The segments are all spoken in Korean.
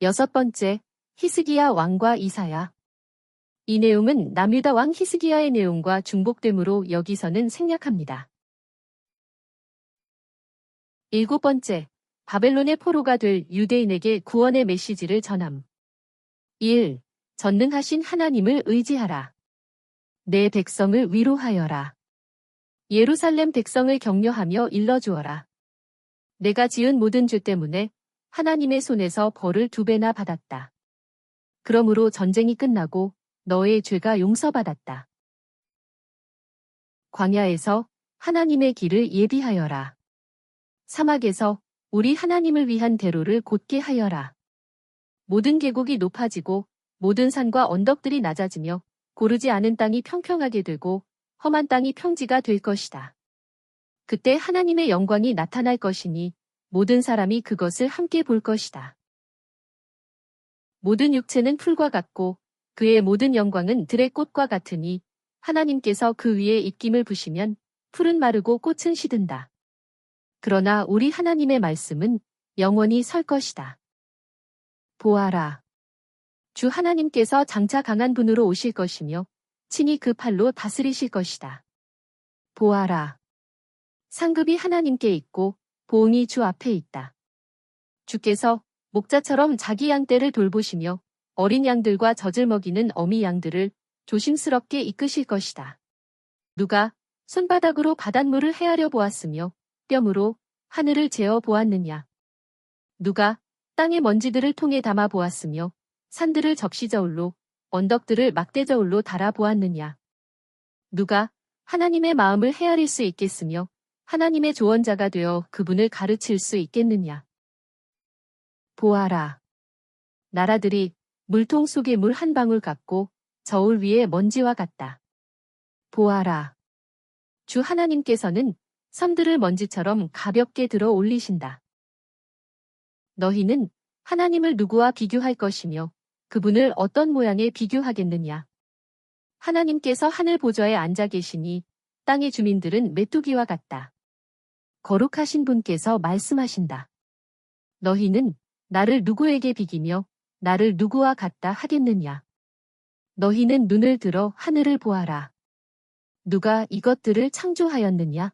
6번째, 히스기야 왕과 이사야. 이 내용은 남유다 왕 히스기야의 내용과 중복되므로 여기서는 생략합니다. 7번째, 바벨론의 포로가 될 유대인에게 구원의 메시지를 전함. 1. 전능하신 하나님을 의지하라. 내 백성을 위로하여라. 예루살렘 백성을 격려하며 일러주어라. 내가 지은 모든 죄 때문에 하나님의 손에서 벌을 2배나 받았다. 그러므로 전쟁이 끝나고 너의 죄가 용서받았다. 광야에서 하나님의 길을 예비하여라. 사막에서 우리 하나님을 위한 대로를 곧게 하여라. 모든 계곡이 높아지고 모든 산과 언덕들이 낮아지며 고르지 않은 땅이 평평하게 되고 험한 땅이 평지가 될 것이다. 그때 하나님의 영광이 나타날 것이니 모든 사람이 그것을 함께 볼 것이다. 모든 육체는 풀과 같고 그의 모든 영광은 들의 꽃과 같으니 하나님께서 그 위에 입김을 부시면 풀은 마르고 꽃은 시든다. 그러나 우리 하나님의 말씀은 영원히 설 것이다. 보아라. 주 하나님께서 장차 강한 분으로 오실 것이며 친히 그 팔로 다스리실 것이다. 보아라. 상급이 하나님께 있고 보응이 주 앞에 있다. 주께서 목자처럼 자기 양떼를 돌보시며 어린 양들과 젖을 먹이는 어미 양들을 조심스럽게 이끄실 것이다. 누가 손바닥으로 바닷물을 헤아려 보았으며 뼘으로 하늘을 재어 보았느냐. 누가 땅의 먼지들을 통에 담아 보았으며 산들을 접시저울로 언덕들을 막대저울로 달아 보았느냐. 누가 하나님의 마음을 헤아릴 수 있겠으며 하나님의 조언자가 되어 그분을 가르칠 수 있겠느냐. 보아라. 나라들이 물통 속의 물 한 방울 같고 저울 위에 먼지와 같다. 보아라. 주 하나님께서는 섬들을 먼지처럼 가볍게 들어 올리신다. 너희는 하나님을 누구와 비교할 것이며 그분을 어떤 모양에 비교하겠느냐. 하나님께서 하늘 보좌에 앉아 계시니 땅의 주민들은 메뚜기와 같다. 거룩하신 분께서 말씀하신다. 너희는 나를 누구에게 비기며 나를 누구와 같다 하겠느냐. 너희는 눈을 들어 하늘을 보아라. 누가 이것들을 창조하였느냐.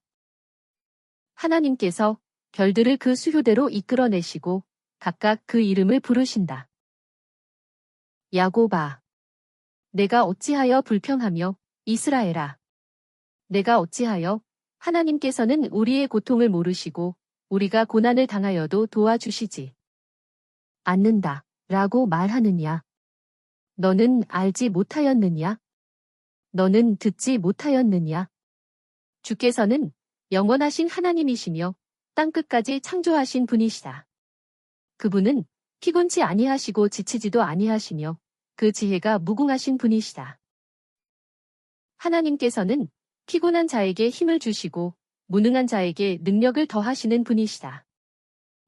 하나님께서 별들을 그 수효대로 이끌어내시고 각각 그 이름을 부르신다. 야곱아. 내가 어찌하여 불평하며 이스라엘아. 내가 어찌하여 하나님께서는 우리의 고통을 모르시고 우리가 고난을 당하여도 도와주시지 않는다 라고 말하느냐. 너는 알지 못하였느냐. 너는 듣지 못하였느냐. 주께서는 영원하신 하나님이시며 땅끝까지 창조하신 분이시다. 그분은 피곤치 아니하시고 지치지도 아니하시며 그 지혜가 무궁하신 분이시다. 하나님께서는 피곤한 자에게 힘을 주시고 무능한 자에게 능력을 더하시는 분이시다.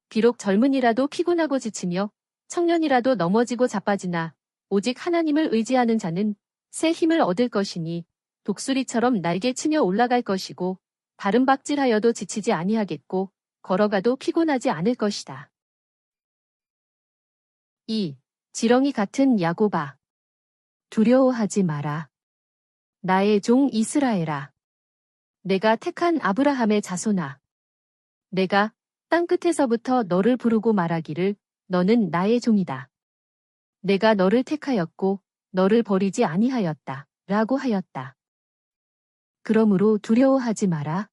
비록 젊은이라도 피곤하고 지치며 청년이라도 넘어지고 자빠지나 오직 하나님을 의지하는 자는 새 힘을 얻을 것이니 독수리처럼 날개치며 올라갈 것이고 바름박질하여도 지치지 아니하겠고 걸어가도 피곤하지 않을 것이다. 2. 지렁이 같은 야곱아. 두려워하지 마라. 나의 종 이스라엘아. 내가 택한 아브라함의 자손아. 내가 땅끝에서부터 너를 부르고 말하기를 너는 나의 종이다. 내가 너를 택하였고 너를 버리지 아니하였다. 라고 하였다. 그러므로 두려워하지 마라.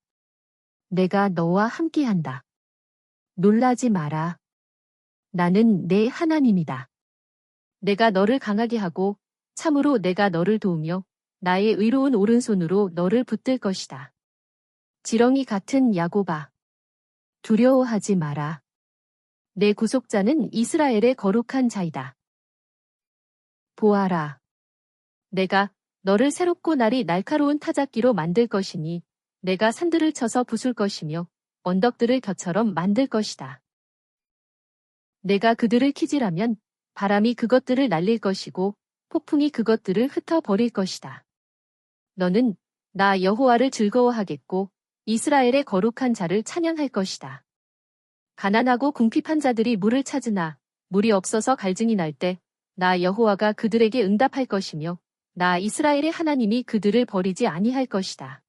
내가 너와 함께한다. 놀라지 마라. 나는 내 하나님이다. 내가 너를 강하게 하고 참으로 내가 너를 도우며 나의 의로운 오른손으로 너를 붙들 것이다. 지렁이 같은 야곱아. 두려워하지 마라. 내 구속자는 이스라엘의 거룩한 자이다. 보아라. 내가 너를 새롭고 날이 날카로운 타작기로 만들 것이니 내가 산들을 쳐서 부술 것이며 언덕들을 겨처럼 만들 것이다. 내가 그들을 키질하면 바람이 그것들을 날릴 것이고 폭풍이 그것들을 흩어버릴 것이다. 너는 나 여호와를 즐거워하겠고 이스라엘의 거룩한 자를 찬양할 것이다. 가난하고 궁핍한 자들이 물을 찾으나 물이 없어서 갈증이 날 때 나 여호와가 그들에게 응답할 것이며 나 이스라엘의 하나님이 그들을 버리지 아니할 것이다.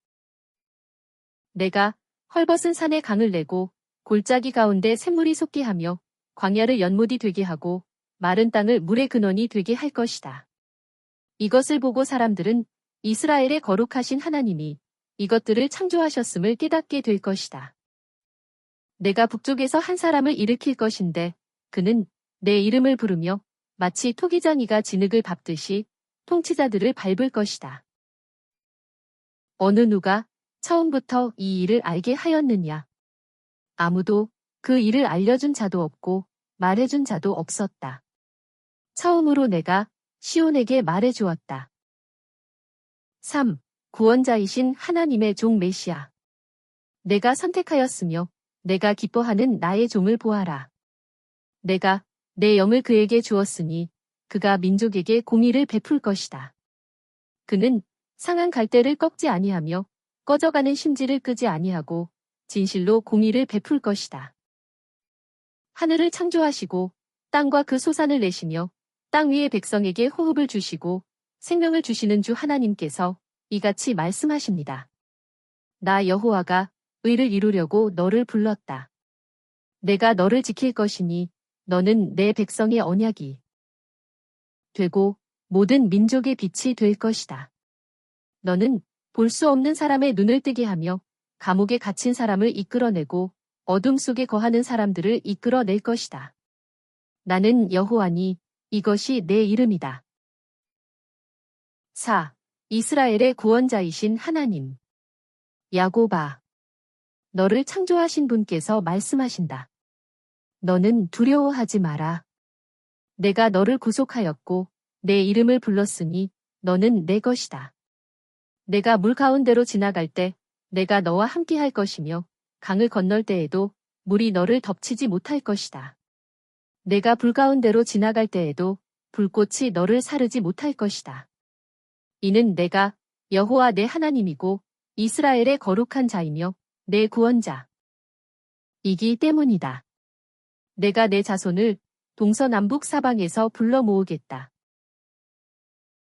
내가 헐벗은 산에 강을 내고 골짜기 가운데 샘물이 솟게 하며 광야를 연못이 되게 하고 마른 땅을 물의 근원이 되게 할 것이다. 이것을 보고 사람들은 이스라엘의 거룩하신 하나님이 이것들을 창조하셨음을 깨닫게 될 것이다. 내가 북쪽에서 한 사람을 일으킬 것인데 그는 내 이름을 부르며 마치 토기장이가 진흙을 밟듯이 통치자들을 밟을 것이다. 어느 누가 처음부터 이 일을 알게 하였느냐? 아무도 그 일을 알려준 자도 없고 말해준 자도 없었다. 처음으로 내가 시온에게 말해주었다. 3. 구원자이신 하나님의 종 메시아. 내가 선택하였으며 내가 기뻐하는 나의 종을 보아라. 내가 내 영을 그에게 주었으니 그가 민족에게 공의를 베풀 것이다. 그는 상한 갈대를 꺾지 아니하며 꺼져가는 심지를 끄지 아니하고 진실로 공의를 베풀 것이다. 하늘을 창조하시고 땅과 그 소산을 내시며 땅 위의 백성에게 호흡을 주시고 생명을 주시는 주 하나님께서 이같이 말씀하십니다. 나 여호와가 의를 이루려고 너를 불렀다. 내가 너를 지킬 것이니 너는 내 백성의 언약이 되고 모든 민족의 빛이 될 것이다. 너는 볼 수 없는 사람의 눈을 뜨게 하며 감옥에 갇힌 사람을 이끌어내고 어둠 속에 거하는 사람들을 이끌어낼 것이다. 나는 여호와니 이것이 내 이름이다. 4. 이스라엘의 구원자이신 하나님. 야곱아. 너를 창조하신 분께서 말씀하신다. 너는 두려워하지 마라. 내가 너를 구속하였고 내 이름을 불렀으니 너는 내 것이다. 내가 물 가운데로 지나갈 때 내가 너와 함께 할 것이며 강을 건널 때에도 물이 너를 덮치지 못할 것이다. 내가 불 가운데로 지나갈 때에도 불꽃이 너를 사르지 못할 것이다. 이는 내가 여호와 내 하나님이고 이스라엘의 거룩한 자이며 내 구원자 이기 때문이다. 내가 내 자손을 동서남북 사방에서 불러 모으겠다.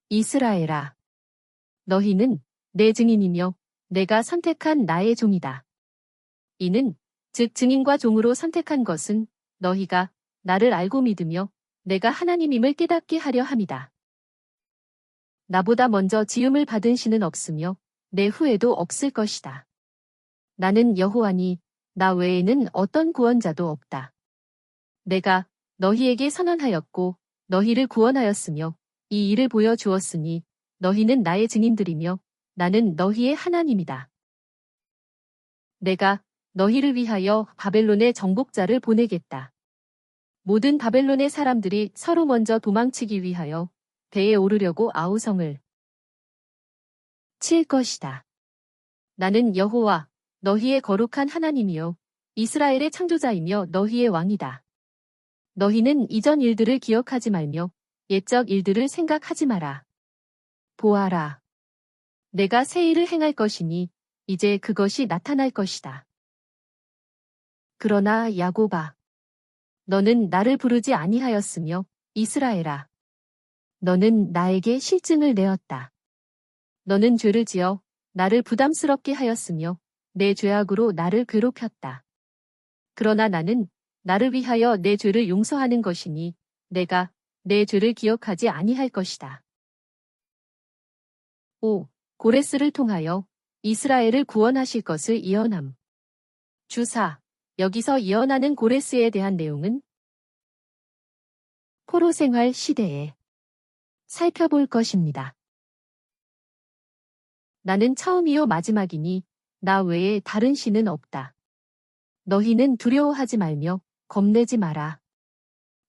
이스라엘아. 너희는 내 증인이며 내가 선택한 나의 종이다. 이는 즉 증인과 종으로 선택한 것은 너희가 나를 알고 믿으며 내가 하나님임을 깨닫게 하려 함이다. 나보다 먼저 지음을 받은 신은 없으며 내 후에도 없을 것이다. 나는 여호와니 나 외에는 어떤 구원자도 없다. 내가 너희에게 선언하였고 너희를 구원하였으며 이 일을 보여주었으니 너희는 나의 증인들이며 나는 너희의 하나님이다. 내가 너희를 위하여 바벨론의 정복자를 보내겠다. 모든 바벨론의 사람들이 서로 먼저 도망치기 위하여 배에 오르려고 아우성을 칠 것이다. 나는 여호와 너희의 거룩한 하나님이요 이스라엘의 창조자이며 너희의 왕이다. 너희는 이전 일들을 기억하지 말며 옛적 일들을 생각하지 마라. 보아라. 내가 새 일을 행할 것이니 이제 그것이 나타날 것이다. 그러나 야곱아. 너는 나를 부르지 아니하였으며 이스라엘아. 너는 나에게 실증을 내었다. 너는 죄를 지어 나를 부담스럽게 하였으며 내 죄악으로 나를 괴롭혔다. 그러나 나는 나를 위하여 내 죄를 용서하는 것이니 내가 내 죄를 기억하지 아니할 것이다. 5. 고레스를 통하여 이스라엘을 구원하실 것을 예언함. 주사. 여기서 예언하는 고레스에 대한 내용은 포로 생활 시대에 살펴볼 것입니다. 나는 처음이요 마지막이니 나 외에 다른 신은 없다. 너희는 두려워하지 말며 겁내지 마라.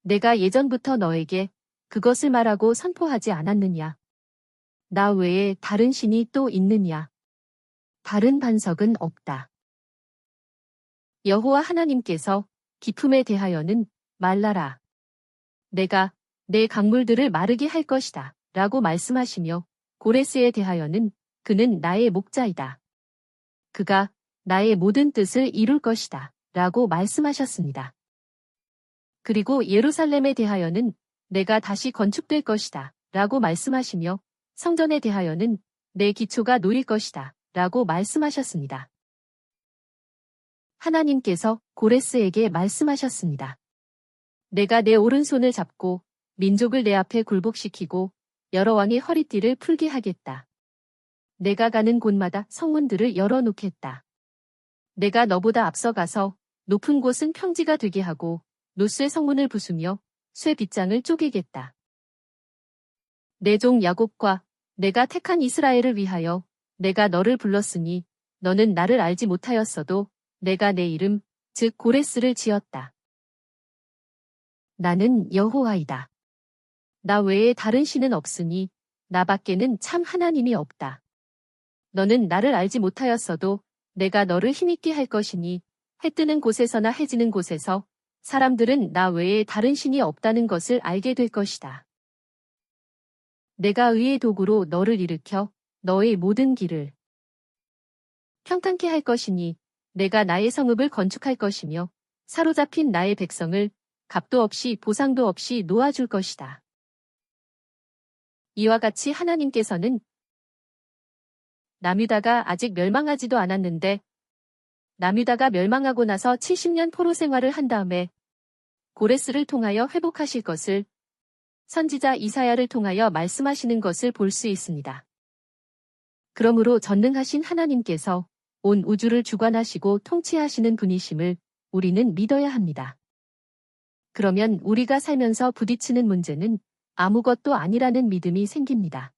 내가 예전부터 너에게 그것을 말하고 선포하지 않았느냐? 나 외에 다른 신이 또 있느냐? 다른 반석은 없다. 여호와 하나님께서 기품에 대하여는 말라라. 내가 내 강물들을 마르게 할 것이다. 라고 말씀하시며 고레스에 대하여는 그는 나의 목자이다. 그가 나의 모든 뜻을 이룰 것이다. 라고 말씀하셨습니다. 그리고 예루살렘에 대하여는 내가 다시 건축될 것이다 라고 말씀하시며 성전에 대하여는 내 기초가 놓일 것이다 라고 말씀하셨습니다. 하나님께서 고레스에게 말씀하셨습니다. 내가 내 오른손을 잡고 민족을 내 앞에 굴복시키고 여러 왕의 허리띠를 풀게 하겠다. 내가 가는 곳마다 성문들을 열어놓겠다. 내가 너보다 앞서가서 높은 곳은 평지가 되게 하고 노스의 성문을 부수며 쇠 빗장을 쪼개겠다. 내 종 야곱과 내가 택한 이스라엘을 위하여 내가 너를 불렀으니 너는 나를 알지 못하였어도 내가 내 이름 즉 고레스를 지었다. 나는 여호와이다. 나 외에 다른 신은 없으니 나 밖에는 참 하나님이 없다. 너는 나를 알지 못하였어도 내가 너를 힘있게 할 것이니 해 뜨는 곳에서나 해 지는 곳에서 사람들은 나 외에 다른 신이 없다는 것을 알게 될 것이다. 내가 의의 도구로 너를 일으켜 너의 모든 길을 평탄케 할 것이니 내가 나의 성읍을 건축할 것이며 사로잡힌 나의 백성을 값도 없이 보상도 없이 놓아줄 것이다. 이와 같이 하나님께서는 남유다가 아직 멸망하지도 않았는데 남유다가 멸망하고 나서 70년 포로 생활을 한 다음에 고레스를 통하여 회복하실 것을 선지자 이사야를 통하여 말씀하시는 것을 볼 수 있습니다. 그러므로 전능하신 하나님께서 온 우주를 주관하시고 통치하시는 분이심을 우리는 믿어야 합니다. 그러면 우리가 살면서 부딪히는 문제는 아무것도 아니라는 믿음이 생깁니다.